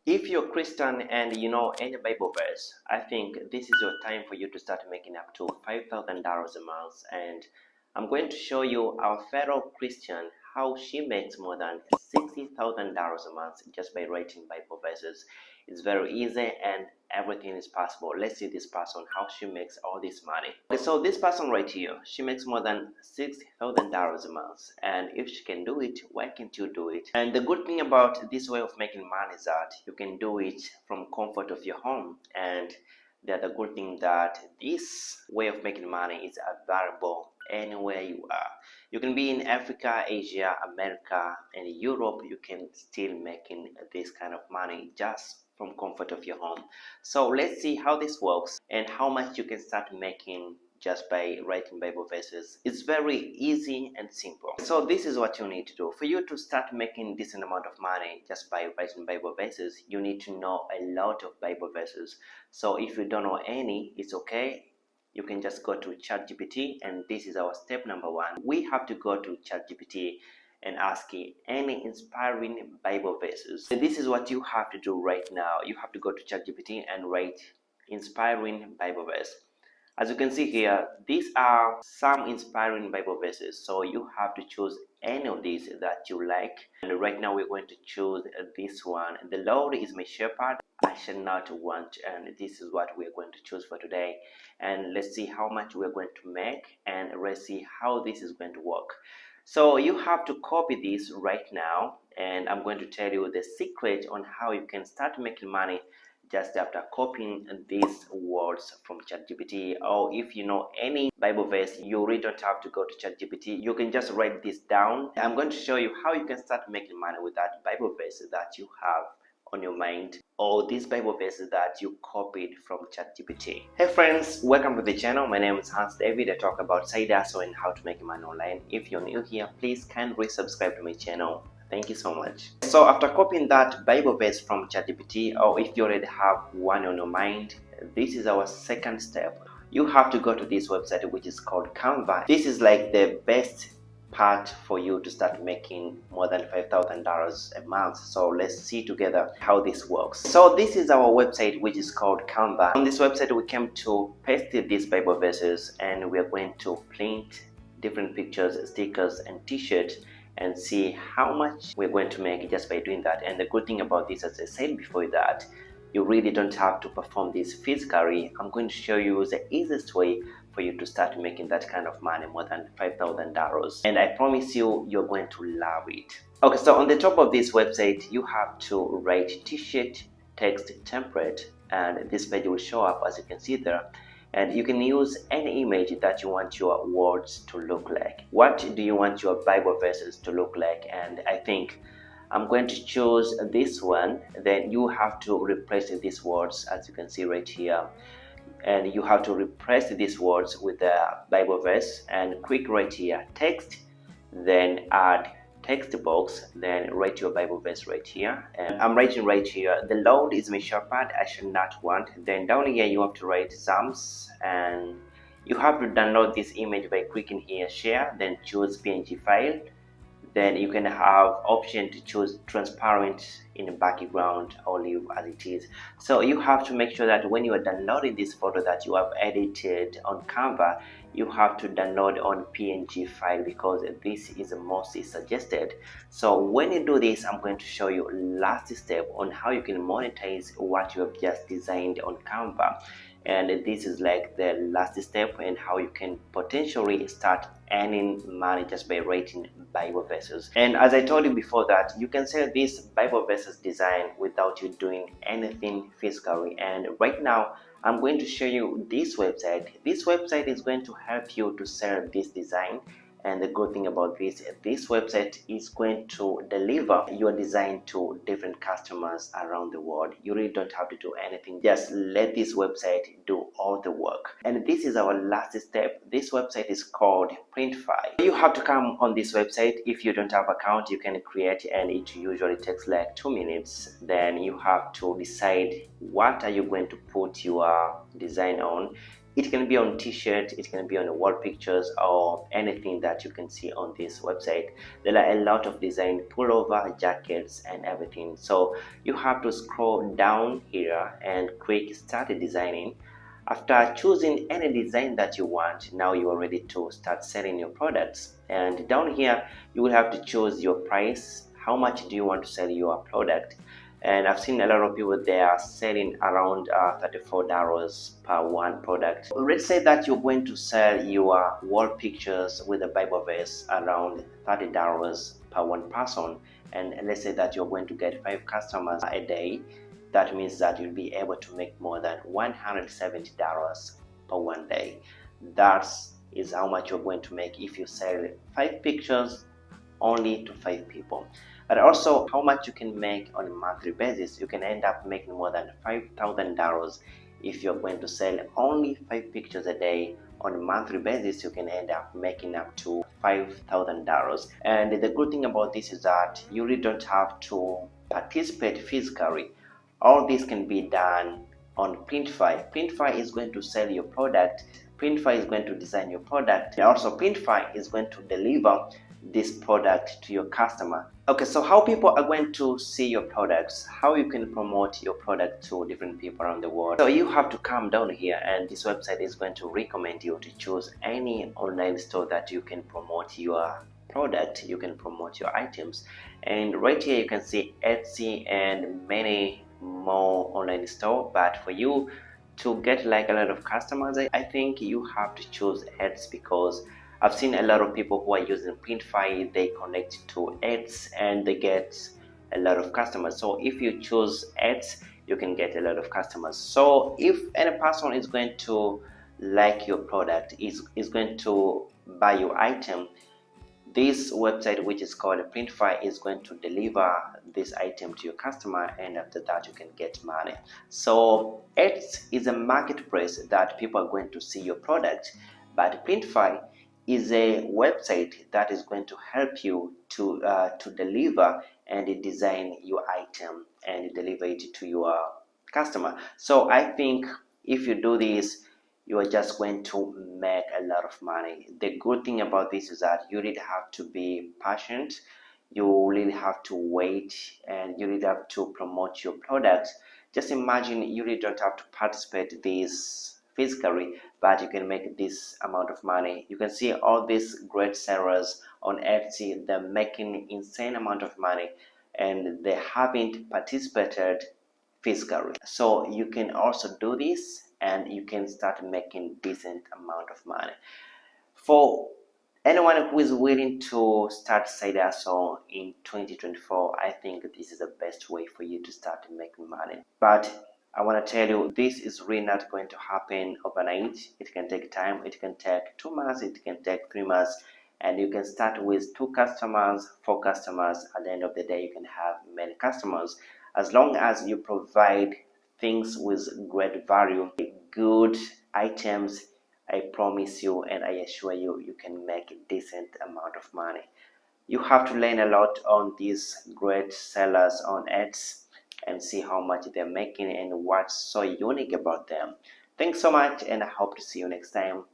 If you're Christian and you know any Bible verse, I think this is your time for you to start making up to $5,000 a month. And I'm going to show you our fellow Christian how she makes more than $60,000 a month just by writing Bible verses. It's very easy and everything is possible. Let's see this person, how she makes all this money. Okay, so this person right here, she makes more than $60,000 a month. And if she can do it, why can't you do it? And the good thing about this way of making money is that you can do it from comfort of your home. And the other good thing that this way of making money is available anywhere you are. You can be in Africa, Asia, America, and Europe. You can still making this kind of money just from comfort of your home. So let's see how this works and how much you can start making just by writing Bible verses. It's very easy and simple. So this is what you need to do. For you to start making decent amount of money just by writing Bible verses, you need to know a lot of Bible verses. So if you don't know any, it's okay. You can just go to ChatGPT, and this is our step number one. We have to go to ChatGPT and ask any inspiring Bible verses. And this is what you have to do right now. You have to go to ChatGPT and write inspiring Bible verse. As you can see here, these are some inspiring Bible verses. So you have to choose any of these that you like. And right now we're going to choose this one. The Lord is my shepherd, I shall not want. And this is what we're going to choose for today. And let's see how much we're going to make, and let's see how this is going to work. So you have to copy this right now, and I'm going to tell you the secret on how you can start making money just after copying these words from ChatGPT. Or if you know any Bible verse, you really don't have to go to ChatGPT. You can just write this down. I'm going to show you how you can start making money with that Bible verse that you have on your mind, or these Bible verses that you copied from ChatGPT. Hey friends, welcome to the channel. My name is Hans David. I talk about side hustle and how to make money online. If you're new here, please kindly subscribe to my channel. Thank you so much. So after copying that Bible verse from ChatGPT, or if you already have one on your mind, this is our second step. You have to go to this website, which is called Canva. This is like the best part for you to start making more than $5,000 a month. So let's see together how this works. So this is our website, which is called Canva. On this website, we came to paste these Bible verses, and we are going to print different pictures, stickers, and t-shirts, and see how much we're going to make just by doing that. And the good thing about this, as I said before, that you really don't have to perform this physically. I'm going to show you the easiest way for you to start making that kind of money, more than $5,000. And I promise you, you're going to love it. Okay, so on the top of this website, you have to write t-shirt text template, and this page will show up as you can see there. And you can use any image that you want your words to look like. What do you want your Bible verses to look like? And I think I'm going to choose this one. Then you have to replace these words, as you can see right here. And you have to replace these words with the Bible verse, and click right here, text, then add text box, then write your Bible verse right here. And I'm writing right here, the Lord is my shepherd, I shall not want. Then down here you have to write Psalms, and you have to download this image by clicking here, share, then choose PNG file. Then you can have option to choose transparent in the background or leave as it is. So you have to make sure that when you are downloading this photo that you have edited on Canva, you have to download on PNG file, because this is the most suggested. So when you do this, I'm going to show you last step on how you can monetize what you have just designed on Canva. And this is like the last step, and how you can potentially start earning money just by writing Bible verses. And as I told you before, that you can sell this Bible verses design without you doing anything physically. And right now I'm going to show you this website. This website is going to help you to sell this design. And the good thing about this website is going to deliver your design to different customers around the world. You really don't have to do anything. Just let this website do all the work. And this is our last step. This website is called Printify. You have to come on this website. If you don't have an account, you can create, and it usually takes like 2 minutes. Then you have to decide what are you going to put your design on. It can be on t-shirt, it can be on wall pictures, or anything that you can see on this website. There are a lot of design, pullover, jackets, and everything. So you have to scroll down here and click start designing. After choosing any design that you want, now you are ready to start selling your products. And down here you will have to choose your price. How much do you want to sell your product? And I've seen a lot of people, they are selling around $34 per one product. Let's say that you're going to sell your wall pictures with a Bible verse around $30 per one person, and let's say that you're going to get 5 customers a day. That means that you'll be able to make more than $170 per one day. That is how much you're going to make if you sell 5 pictures only to 5 people. But also how much you can make on a monthly basis. You can end up making more than $5,000 if you're going to sell only 5 pictures a day. On a monthly basis, you can end up making up to $5,000. And the good thing about this is that you really don't have to participate physically. All this can be done on Printify. Printify is going to sell your product. Printify is going to design your product. And also Printify is going to deliver this product to your customer. Okay, so how people are going to see your products, how you can promote your product to different people around the world. So you have to come down here, and this website is going to recommend you to choose any online store that you can promote your product, you can promote your items. And right here you can see Etsy and many more online store. But for you to get like a lot of customers, I think you have to choose Etsy, because I've seen a lot of people who are using Printify, they connect to Etsy and they get a lot of customers. So if you choose Etsy, you can get a lot of customers. So if any person is going to like your product, is going to buy your item, this website, which is called Printify, is going to deliver this item to your customer, and after that you can get money. So Etsy is a marketplace that people are going to see your product, but Printify is a website that is going to help you to deliver and design your item and deliver it to your customer. So I think if you do this, you are just going to make a lot of money. The good thing about this is that you really have to be patient, you really have to wait, and you really have to promote your products. Just imagine you really don't have to participate this physically, but you can make this amount of money. You can see all these great sellers on Etsy, they're making insane amount of money and they haven't participated physically. So you can also do this and you can start making decent amount of money. For anyone who is willing to start side hustle in 2024, I think this is the best way for you to start making money. But I want to tell you, this is really not going to happen overnight. It can take time. It can take 2 months. It can take 3 months. And you can start with 2 customers, 4 customers. At the end of the day, you can have many customers. As long as you provide things with great value, good items, I promise you and I assure you, you can make a decent amount of money. You have to learn a lot on these great sellers on Etsy and see how much they're making and what's so unique about them. Thanks so much, and I hope to see you next time.